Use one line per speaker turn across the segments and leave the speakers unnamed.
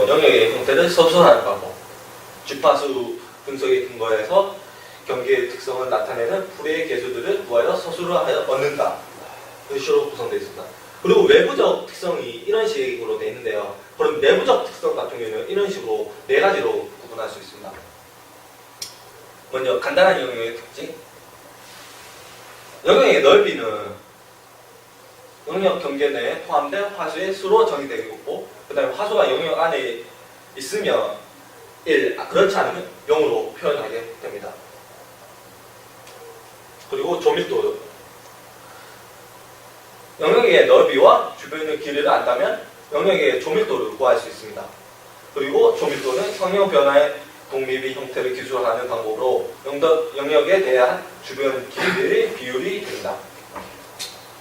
영역의 형태를 서술하는 방법. 주파수 분석에 근거해서 경계의 특성을 나타내는 풀이의 개수들을 구하여 서술을 하여 얻는다. 이런 식으로 구성되어 있습니다. 그리고 외부적 특성이 이런 식으로 되어 있는데요. 그럼 내부적 특성 같은 경우는 이런 식으로 네 가지로 구분할 수 있습니다. 먼저 간단한 영역의 특징. 영역의 넓이는 영역 경계 내에 포함된 화수의 수로 정의되고 있고, 그 다음에 화수가 영역 안에 있으면 1, 그렇지 않으면 0으로 표현하게 됩니다. 그리고 조밀도. 영역의 넓이와 주변의 길이를 안다면 영역의 조밀도를 구할 수 있습니다. 그리고 조밀도는 성형 변화의 독립의 형태를 기술하는 방법으로 영역에 대한 주변 길이의 비율이 됩니다.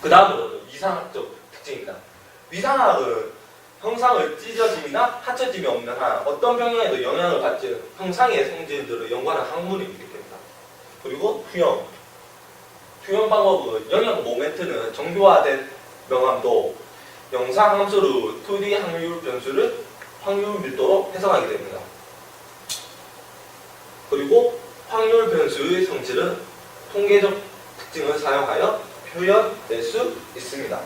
그 다음으로는 위상학적 특징입니다. 위상학은 형상의 찢어짐이나 합쳐짐이 없는 한 어떤 평형에도 영향을 받지 형상의 성질들을 연구하는 학문이 됩니다. 그리고 투영. 투영 방법은 영역 모멘트는 정교화된 명암도 영상 함수로 2D 확률 변수를 확률 밀도로 해석하게 됩니다. 그리고 확률 변수의 성질은 통계적 특징을 사용하여 표현될 수 있습니다.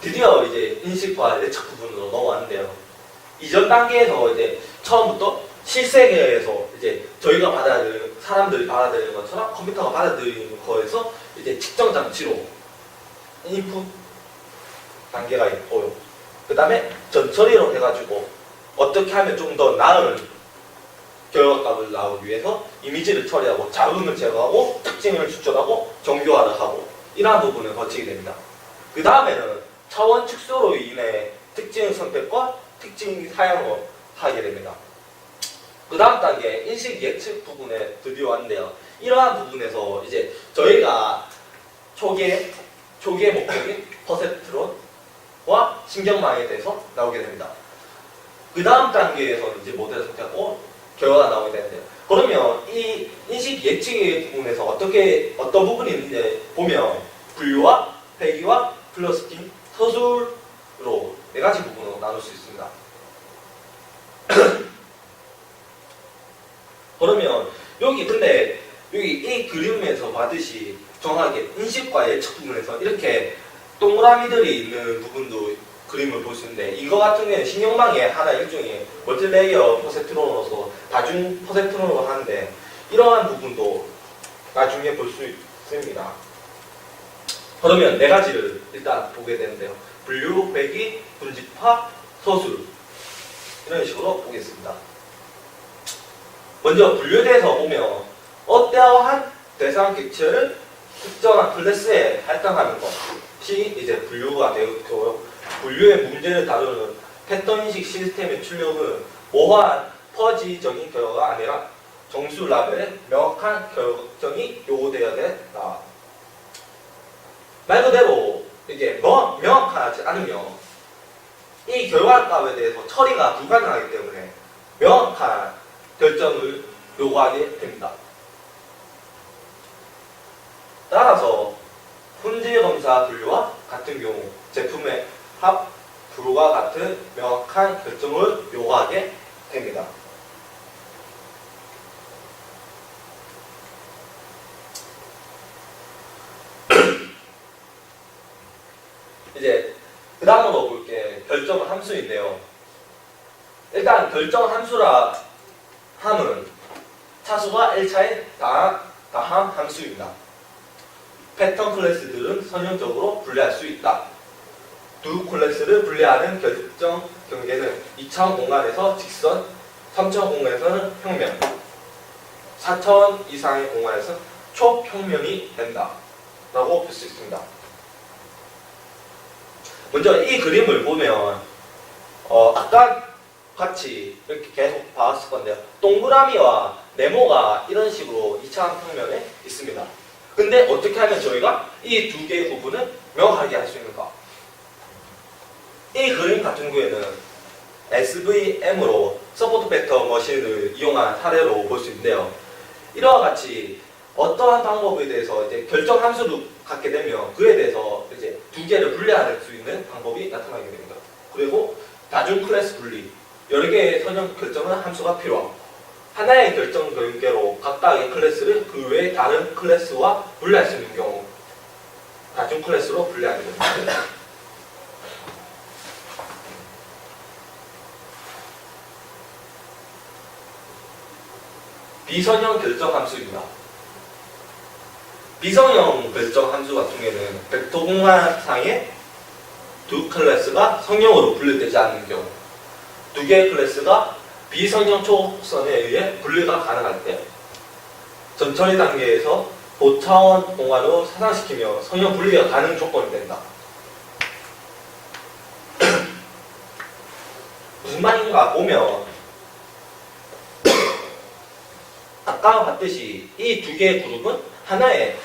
드디어 이제 인식과 예측 부분으로 넘어왔는데요. 이전 단계에서 이제 처음부터 실세계에서 이제 저희가 받아들이는, 사람들이 받아들이는 것처럼 컴퓨터가 받아들이는 거에서 이제 측정 장치로 인풋 단계가 있고요. 그 다음에 전처리로 해가지고 어떻게 하면 좀 더 나은 결과값을 나오기 위해서 이미지를 처리하고 자음을 제거하고 특징을 추출하고 정교화를 하고 이러한 부분을 거치게 됩니다. 그 다음에는 차원 축소로 인해 특징 선택과 특징 사용을 하게 됩니다. 그 다음 단계 인식 예측 부분에 드디어 왔는데요. 이러한 부분에서 이제 저희가 초기의 목적인 퍼셉트론과 신경망에 대해서 나오게 됩니다. 그 다음 단계에서는 이제 모델을 선택하고 결과가 나오게 되는데요. 그러면 이 인식 예측의 부분에서 어떤 부분이 있는지 보면 분류와 회귀와 클러스팅, 서술로 네 가지 부분으로 나눌 수 있습니다. 그러면 근데 여기 이 그림에서 봤듯이 정확하게 인식과 예측 부분에서 이렇게 동그라미들이 있는 부분도 그림을 볼 수 있는데, 이거 같은 경우는 신경망의 하나 일종의 멀티레이어 퍼셉트론으로서 다중 퍼셉트론으로 하는데, 이러한 부분도 나중에 볼 수 있습니다. 그러면 네 가지를 일단 보게 되는데요. 분류, 회귀, 분집화, 서술, 이런 식으로 보겠습니다. 먼저 분류에 대해서 보면 어떠한 대상 객체를 특정한 클래스에 할당하는 것이 이제 분류가 되었고요. 분류의 문제를 다루는 패턴 인식 시스템의 출력은 모호한 퍼지적인 결과가 아니라 정수 라벨의 명확한 결정이 요구되어야 된다. 말 그대로 이게 명확하지 않으면 이 결과값에 대해서 처리가 불가능하기 때문에 명확한 결정을 요구하게 됩니다. 따라서 혼재 검사 분류와 같은 경우 제품의 합 불과 같은 명확한 결정을 요구하게 됩니다. 이제 그 다음으로 볼 게 결정 함수인데요. 일단 결정 함수라 함은 차수가 1차의 다함 함수입니다. 패턴 클래스들은 선형적으로 분리할 수 있다. 두 클래스를 분리하는 결정 경계는 2차원 공간에서 직선, 3차원 공간에서는 평면, 4차원 이상의 공간에서 초평면이 된다 라고 볼 수 있습니다. 먼저 이 그림을 보면 아까 같이 이렇게 계속 봐왔을 건데요. 동그라미와 네모가 이런 식으로 2차원 평면에 있습니다. 근데 어떻게 하면 저희가 이 두 개의 부분을 명확하게 할 수 있는가? 이 그림 같은 경우에는 SVM으로 서포트 벡터 머신을 이용한 사례로 볼 수 있는데요. 이와 같이 어떠한 방법에 대해서 이제 결정 함수를 갖게 되면 그에 대해서 이제 두 개를 분리할 수 있는 방법이 나타나게 됩니다. 그리고 다중 클래스 분리, 여러 개의 선형 결정은 함수가 필요하고 하나의 결정 결계로 각각의 클래스를 그 외의 다른 클래스와 분리할 수 있는 경우 다중 클래스로 분리하게 됩니다. 비선형 결정 함수입니다. 비선형 결정 함수 같은 경우에는 벡터 공간상의 두 클래스가 성형으로 분리되지 않는 경우, 두 개의 클래스가 비선형 초록선에 의해 분리가 가능할 때, 전처리 단계에서 고차원 공간으로 사상시키며 성형 분리가 가능 조건이 된다. 무슨 말인가 보면 아까 봤듯이 이 두 개의 그룹은 하나의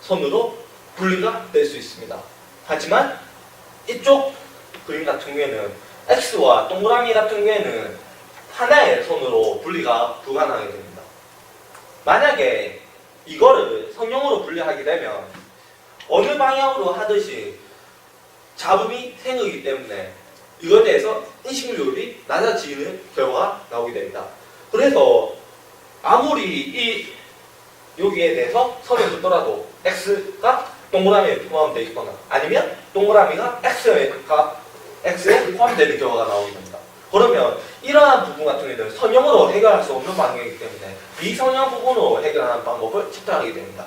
선으로 분리가 될 수 있습니다. 하지만 이쪽 그림 같은 경우에는 X와 동그라미 같은 경우에는 하나의 선으로 분리가 불가능하게 됩니다. 만약에 이거를 성형으로 분리하게 되면 어느 방향으로 하듯이 잡음이 생기기 때문에 이거에 대해서 인식률이 낮아지는 결과가 나오게 됩니다. 그래서 아무리 여기에 대해서 선을 긋더라도 X가 동그라미에 포함되어 있거나 아니면 동그라미가 X에 포함되는 경우가 나오게 됩니다. 그러면 이러한 부분 같은 경우에는 선형으로 해결할 수 없는 방향이기 때문에 비선형 부분으로 해결하는 방법을 채택하게 됩니다.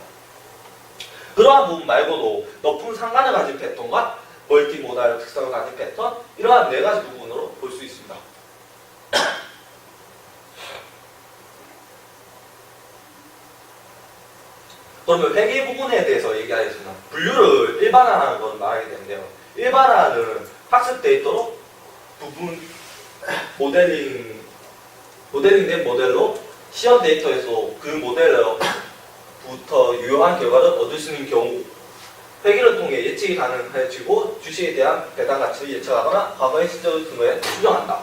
그러한 부분 말고도 높은 상관을 가진 패턴과 멀티모달 특성을 가진 패턴, 이러한 네 가지 부분으로 볼 수 있습니다. 그러면 회계 부분에 대해서 얘기하겠습니다. 분류를 일반화하는 걸 말하게 되는데요. 일반화는 학습 데이터로 부분 모델링된 모델로 시험 데이터에서 그 모델로부터 유효한 결과를 얻을 수 있는 경우, 회계를 통해 예측이 가능해지고 주식에 대한 배당 가치를 예측하거나 과거의 시절 근거에 추정한다.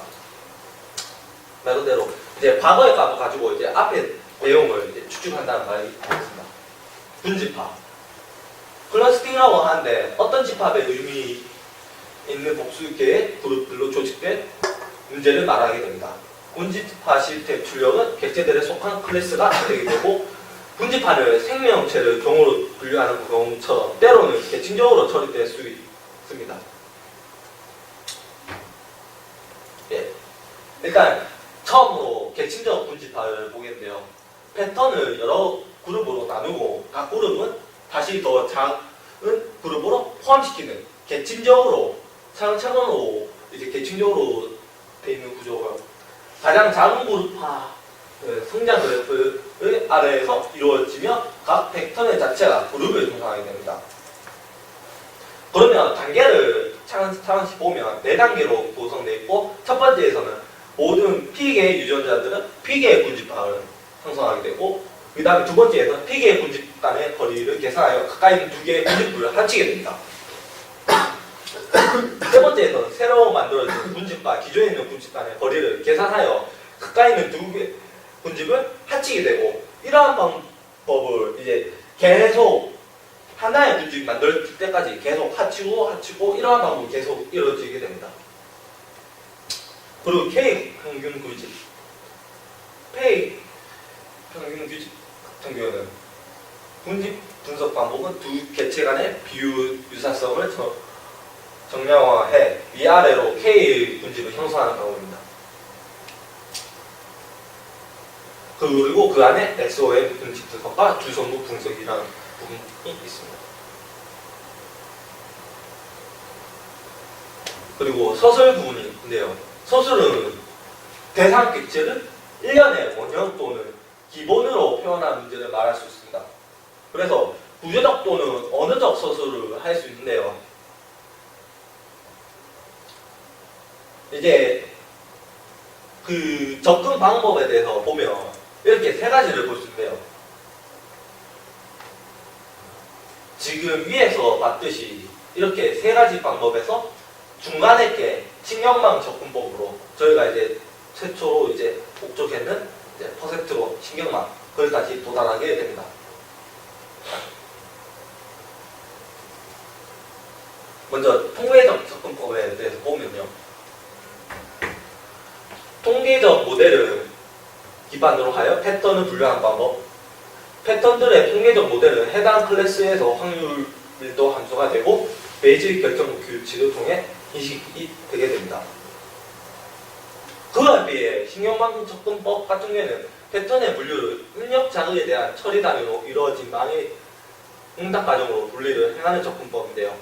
말 그대로 이제 과거의 값을 가지고 이제 앞에 내용을 이제 추측한다는 말이 있습니다. 분집합. 클러스팅이라고 하는데 어떤 집합에 의미 있는 복수개의 그룹들로 조직된 문제를 말하게 됩니다. 분집합 시스템 출력은 객체들에 속한 클래스가 되게 되고, 분집합을 생명체를 경우로 분류하는 경우처럼 때로는 계층적으로 처리될 수 있습니다. 예. 일단 처음으로 계층적 분집합을 보겠는데요. 패턴을 여러 그룹으로 나누고 각 그룹은 다시 더 작은 그룹으로 포함시키는 계층적으로 차근차근으로 이제 계층적으로 되어 있는 구조고요. 가장 작은 그룹화 성장 그래프의 아래에서 이루어지며 각 벡터의 자체가 그룹을 형성하게 됩니다. 그러면 단계를 차근차근씩 보면 4단계로 구성되어 있고, 첫 번째에서는 모든 P개의 유전자들은 P개의 분집합을 형성하게 되고, 그 다음에 두 번째에서는 P개의 분집 간의 거리를 계산하여 가까이 있는 두 개의 분집을 합치게 됩니다. 세 번째에서는 새로 만들어진 분집과 기존에 있는 분집 간의 거리를 계산하여 가까이 있는 두 개의 분집을 합치게 되고, 이러한 방법을 이제 계속 하나의 분집 만들 때까지 계속 합치고 이러한 방법이 계속 이루어지게 됩니다. 그리고 K 평균 규칙, P 평균 규칙 같은 경우는 분집 분석 방법은 두 개체 간의 비유 유사성을 정량화해 위아래로 K의 분집을 형성하는 방법입니다. 그리고 그 안에 XOM 분집 분석과 주성분 분석이라는 부분이 있습니다. 그리고 서술 부분인데요. 서술은 대상 객체를 1년의 원형 또는 기본으로 표현한 문제를 말할 수 있습니다. 그래서 구조적 또는 언어적 서술을 할 수 있는데요. 이제 그 접근 방법에 대해서 보면 이렇게 세 가지를 볼 수 있는데요. 지금 위에서 봤듯이 이렇게 세 가지 방법에서 중간에 게 신경망 접근법으로 저희가 이제 최초로 이제 목적했는 이제 퍼센트로 신경망 거기까지 도달하게 됩니다. 먼저 통계적 접근법에 대해서 보면요. 통계적 모델을 기반으로 하여 패턴을 분류하는 방법. 패턴들의 통계적 모델은 해당 클래스에서 확률 밀도 함수가 되고 베이직 결정 규칙을 통해 인식이 되게 됩니다. 그와 비해 신경망 접근법 같은 경우에는 패턴의 분류를 입력 자극에 대한 처리 단위로 이루어진 망의 응답 과정으로 분리를 행하는 접근법인데요.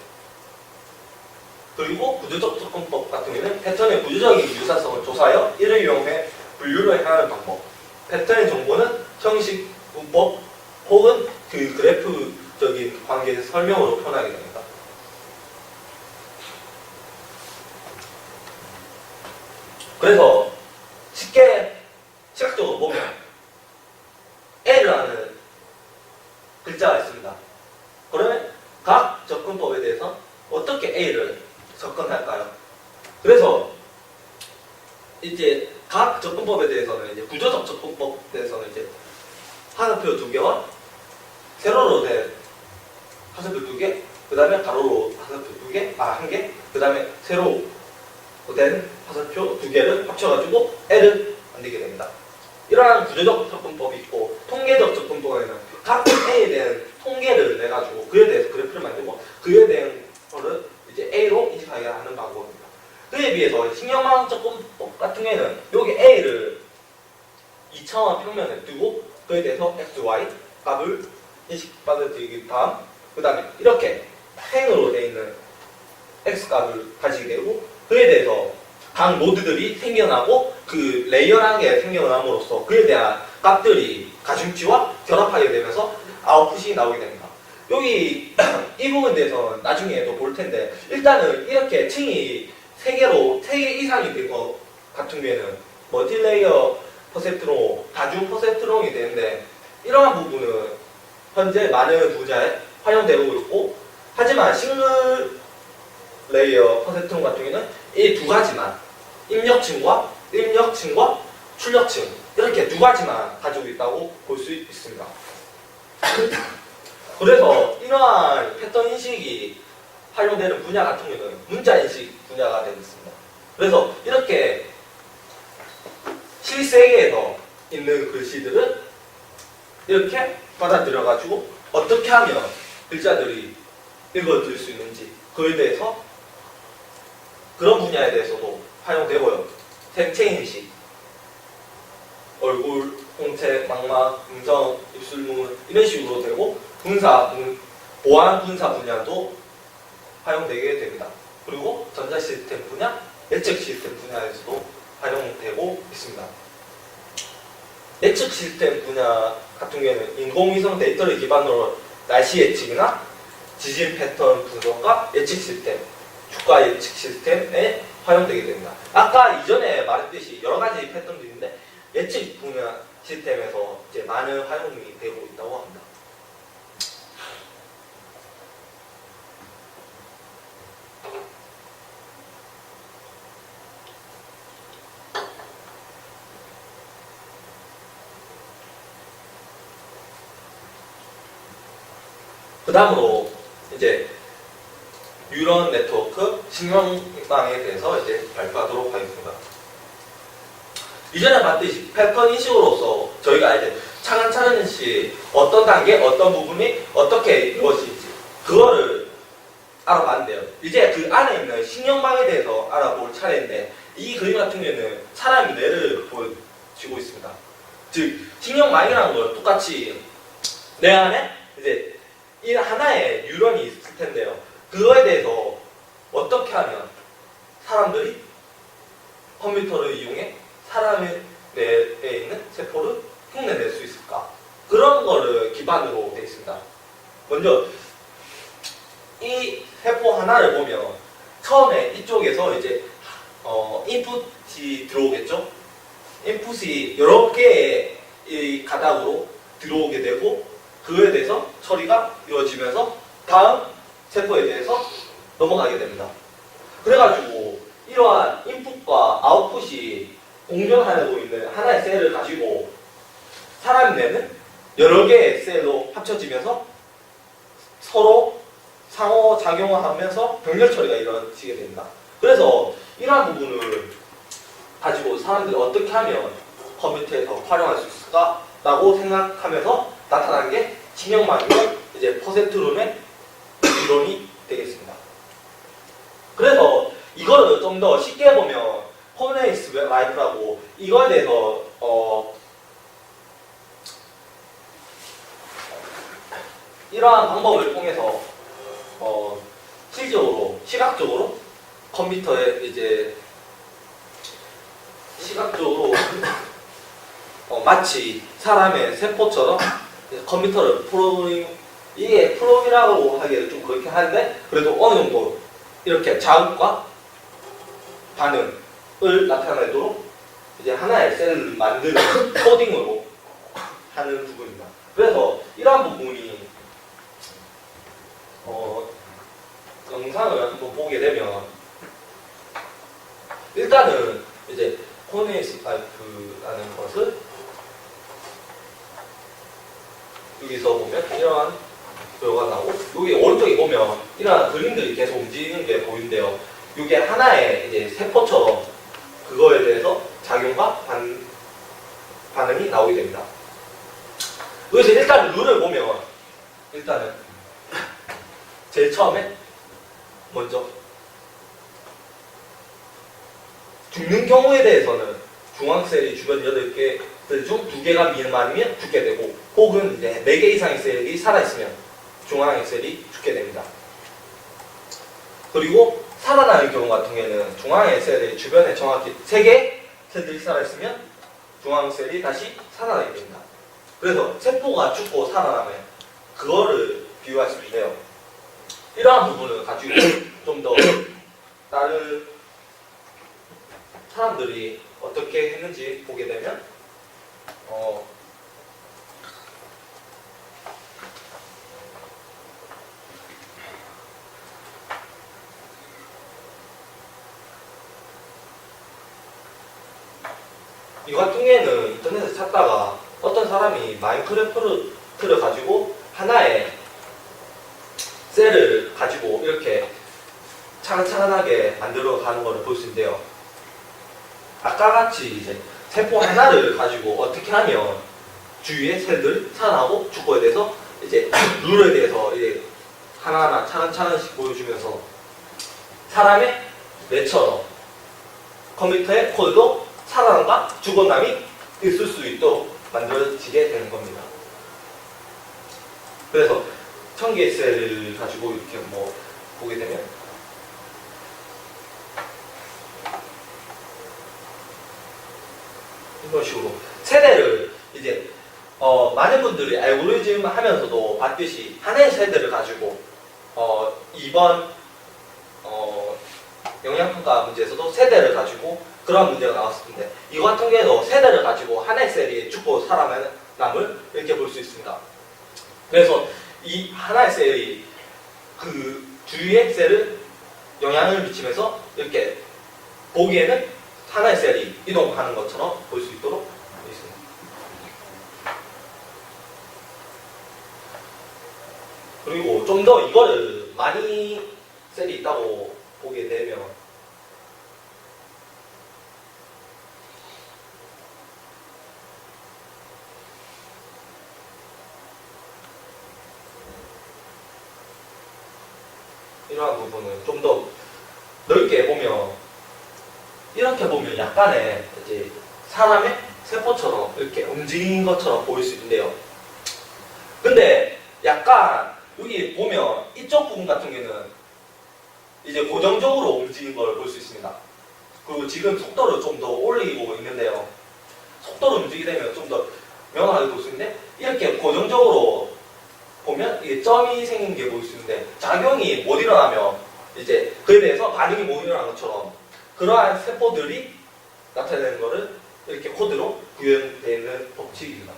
그리고 구조적 접근법 같은 경우에는 패턴의 구조적인 유사성을 조사하여 이를 이용해 분류를 행하는 방법. 패턴의 정보는 형식, 문법 혹은 그 그래프적인 관계의 설명으로 표현하게 됩니다. 그래서 쉽게 시각적으로 보면 L이라는 글자가 있습니다. 그러면 각 접근법에 대해서 어떻게 A를 접근할까요? 그래서 이제 각 접근법에 대해서는 이제 구조적 접근법에 대해서는 이제 하나표 2개와 세로로 된 화살표 2개, 그 다음에 가로로 화살표 2개, 1개, 그 다음에 세로로 된 화살표 2개를 합쳐가지고 L을 만들게 됩니다. 이러한 구조적 접근법이 있고 통계적 접근법에는 각 A에 대한 통계를 내가지고 그에 대해서 그래프를 만들고 그에 대한 거를 이제 A로 인식하게 하는 방법입니다. 그에 비해서 신경망 접근법 같은 경우에는 여기 A를 2차원 평면에 두고 그에 대해서 X, Y 값을 인식받아들이기 다음 그 다음에 이렇게 행으로 되어 있는 X 값을 가지게 되고 그에 대해서 각 노드들이 생겨나고 그 레이어하게 생겨남으로써 그에 대한 값들이 가중치와 결합하게 되면서 아웃풋이 나오게 됩니다. 여기 이 부분에 대해서는 나중에도 볼 텐데 일단은 이렇게 층이 3개 이상이 된 것 같은 경우에는 멀티레이어 퍼센트로 다중 퍼센트롱이 되는데 이러한 부분은 현재 많은 분야에 활용되고 있고 하지만 싱글 레이어 퍼센트롱 같은 경우에는 이 두 가지만 입력층과 출력층 이렇게 두 가지만 가지고 있다고 볼 수 있습니다. 그래서 이러한 패턴 인식이 활용되는 분야 같은 경우는 문자 인식 분야가 되겠습니다. 그래서 이렇게 실세계에서 있는 글씨들을 이렇게 받아들여가지고 어떻게 하면 글자들이 읽어질 수 있는지 그에 대해서 그런 분야에 대해서도 활용되고요. 생체인식, 얼굴, 홍채, 망막, 음성, 입술문 이런 식으로 되고 보안 분사 분야도 활용되게 됩니다. 그리고 전자 시스템 분야, 예측 시스템 분야에서도 활용되고 있습니다. 예측 시스템 분야 같은 경우에는 인공위성 데이터를 기반으로 날씨 예측이나 지진 패턴 분석과 예측 시스템, 주가 예측 시스템에 활용되게 됩니다. 아까 이전에 말했듯이 여러 가지 패턴도 있는데 예측 분야 시스템에서 이제 많은 활용이 되고 있다고 합니다. 그 다음으로 이제 뉴런 네트워크 신경망에 대해서 이제 발표하도록 하겠습니다. 이전에 봤듯이 패턴 인식으로서 저희가 이제 차근차근씩 어떤 단계, 어떤 부분이 어떻게 이루어질지 그거를 알아봤는데요. 이제 그 안에 있는 신경망에 대해서 알아볼 차례인데 이 그림 같은 경우에는 사람의 뇌를 보여주고 있습니다. 즉 신경망이라는 걸 똑같이 뇌 안에 이제 이 하나의 뉴런이 있을 텐데요. 그거에 대해서 어떻게 하면 사람들이 컴퓨터를 이용해 사람의 뇌에 있는 세포를 흉내낼 수 있을까? 그런 거를 기반으로 되어 있습니다. 먼저 이 세포 하나를 보면 처음에 이쪽에서 이제 인풋이 들어오겠죠? 인풋이 여러 개의 이 가닥으로 들어오게 되고 그거에 대해서 처리가 이루어지면서 다음 세포에 대해서 넘어가게 됩니다. 그래가지고 이러한 인풋과 아웃풋이 공존하고 있는 하나의 셀을 가지고 사람 뇌는 여러 개의 셀로 합쳐지면서 서로 상호작용을 하면서 병렬 처리가 이루어지게 됩니다. 그래서 이러한 부분을 가지고 사람들이 어떻게 하면 컴퓨터에서 활용할 수 있을까라고 생각하면서 나타난 게 진영망의 이제 퍼센트룸의 이론이 되겠습니다. 그래서 이거를 좀 더 쉽게 보면 코네이스 라이프라고 이거에 대해서 이러한 방법을 통해서 실질적으로 시각적으로 컴퓨터에 이제 시각적으로 마치 사람의 세포처럼 컴퓨터를 이게 프로그램이라고 하기에는 좀 그렇긴 한데 그래도 어느 정도 이렇게 자극과 반응을 나타내도록 이제 하나의 셀을 만드는 코딩으로 하는 부분입니다. 그래서 이러한 부분이 영상을 한번 보게 되면 일단은 이제 코네이스 라이프라는 것을 여기서 보면 이러한 결과가 나오고 여기 오른쪽에 보면 이러한 그림들이 계속 움직이는 게 보이는데요. 이게 하나의 이제 세포처럼 그거에 대해서 작용과 반응이 나오게 됩니다. 여기서 일단 룰을 보면 일단은 제일 처음에 먼저 죽는 경우에 대해서는 중앙셀이 주변 8개 중 2개가 미만이면 죽게 되고 혹은 이제 4개 이상의 셀이 살아있으면 중앙의 셀이 죽게 됩니다. 그리고 살아나는 경우 같은 경우에는 중앙의 셀의 주변에 정확히 3개 셀들이 살아있으면 중앙 셀이 다시 살아나게 됩니다. 그래서 세포가 죽고 살아나면 그거를 비유할 수 있는데요. 이러한 부분을 가지고 좀 더 다른 사람들이 어떻게 했는지 보게 되면 이 같은 경우에는 인터넷에 찾다가 어떤 사람이 마인크래프트를 가지고 하나의 셀을 가지고 이렇게 차근차근하게 만들어 가는 것을 볼 수 있는데요. 아까 같이 이제 세포 하나를 가지고 어떻게 하면 주위의 셀들 살아나고 죽고에 대해서 이제 룰에 대해서 이제 하나하나 차근차근씩 보여주면서 사람의 뇌처럼 컴퓨터의 코드도 살아남과 죽어남이 있을 수 있도록 만들어지게 되는 겁니다. 그래서 1000개의 셀을 가지고 이렇게 뭐 보게 되면 이런 식으로 세대를 이제 많은 분들이 알고리즘 하면서도 봤듯이 하나의 세대를 가지고 이번 영양평가 문제에서도 세대를 가지고 그런 문제가 나왔을 텐데 이거 같은 경우에도 세대를 가지고 하나의 셀이 죽고 살아남을 이렇게 볼 수 있습니다. 그래서 이 하나의 셀이 그 주위의 셀을 영향을 미치면서 이렇게 보기에는 하나의 셀이 이동하는 것처럼 볼 수 있도록 되어 있습니다. 그리고 좀 더 이거를 많이 셀이 있다고 보게 되면 이러한 부분은 좀 더 넓게 보면 이렇게 보면 약간의 이제 사람의 세포처럼 이렇게 움직이는 것처럼 보일 수 있는데요. 근데 약간 여기 보면 이쪽 부분 같은 경우는 이제 고정적으로 움직이는 걸 볼 수 있습니다. 그리고 지금 속도를 좀 더 올리고 있는데요. 속도를 움직이게 되면 좀 더 명확하게 볼 수 있는데 이렇게 고정적으로 보면 이게 점이 생긴 게 보일 수 있는데 작용이 못 일어나면 이제 그에 대해서 반응이 못 일어나는 것처럼 그러한 세포들이 나타내는 것을 이렇게 코드로 구현되어 있는 법칙입니다.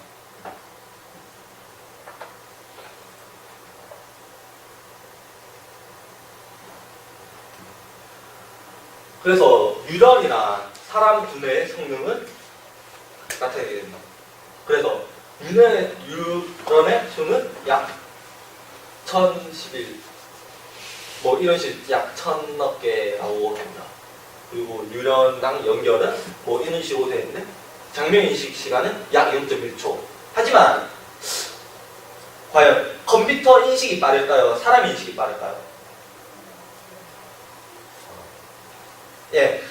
그래서 뉴런이나 사람 두뇌의 성능을 나타내게 됩니다. 그래서 뉴런의 수는 약 1011 뭐 이런 식 약 1000여 개 나오고 합니다. 그리고 유련당 연결은 뭐 이런 식으로 되어 있는데 장면 인식 시간은 약 0.1초. 하지만 과연 컴퓨터 인식이 빠를까요? 사람 인식이 빠를까요? 예,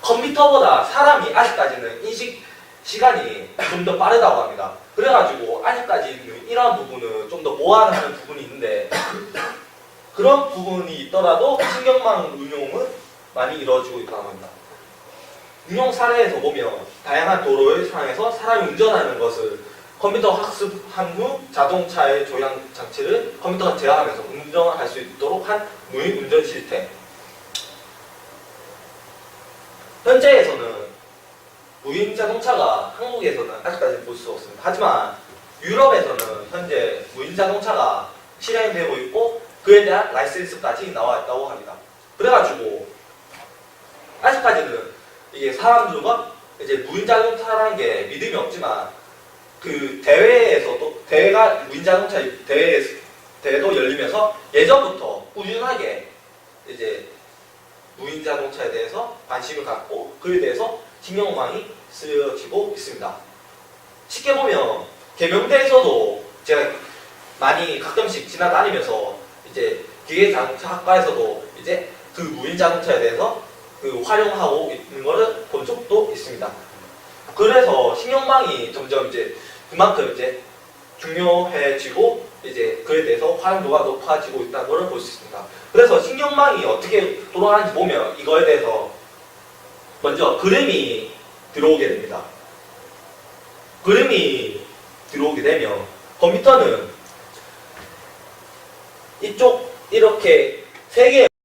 컴퓨터보다 사람이 아직까지는 인식 시간이 좀 더 빠르다고 합니다. 그래가지고 아직까지는 이러한 부분은 좀 더 보완하는 부분이 있는데 그런 부분이 있더라도 신경망 운용은 많이 이루어지고 있다고 합니다. 응용 사례에서 보면 다양한 도로의 상황에서 사람이 운전하는 것을 컴퓨터 학습한 후 자동차의 조향 장치를 컴퓨터가 제어하면서 운전을 할 수 있도록 한 무인 운전 시스템. 현재에서는 무인 자동차가 한국에서는 아직까지 볼 수 없습니다. 하지만 유럽에서는 현재 무인 자동차가 실행되고 있고 그에 대한 라이센스까지 나와 있다고 합니다. 그래가지고 아직까지는 이게 사람들과 이제 무인 자동차라는 게 믿음이 없지만 그 대회에서도 대회가 무인 자동차 대회도 열리면서 예전부터 꾸준하게 이제 무인 자동차에 대해서 관심을 갖고 그에 대해서 신경망이 쓰여지고 있습니다. 쉽게 보면 계명대에서도 제가 많이 가끔씩 지나다니면서 이제 기계자동차학과에서도 이제 그 무인 자동차에 대해서 그 활용하고 있는 것을 본 적도 있습니다. 그래서 신경망이 점점 이제 그만큼 이제 중요해지고 이제 그에 대해서 활용도가 높아지고 있다는 것을 볼 수 있습니다. 그래서 신경망이 어떻게 돌아가는지 보면 이거에 대해서 먼저 그림이 들어오게 됩니다. 그림이 들어오게 되면 컴퓨터는 이쪽 이렇게 세 개의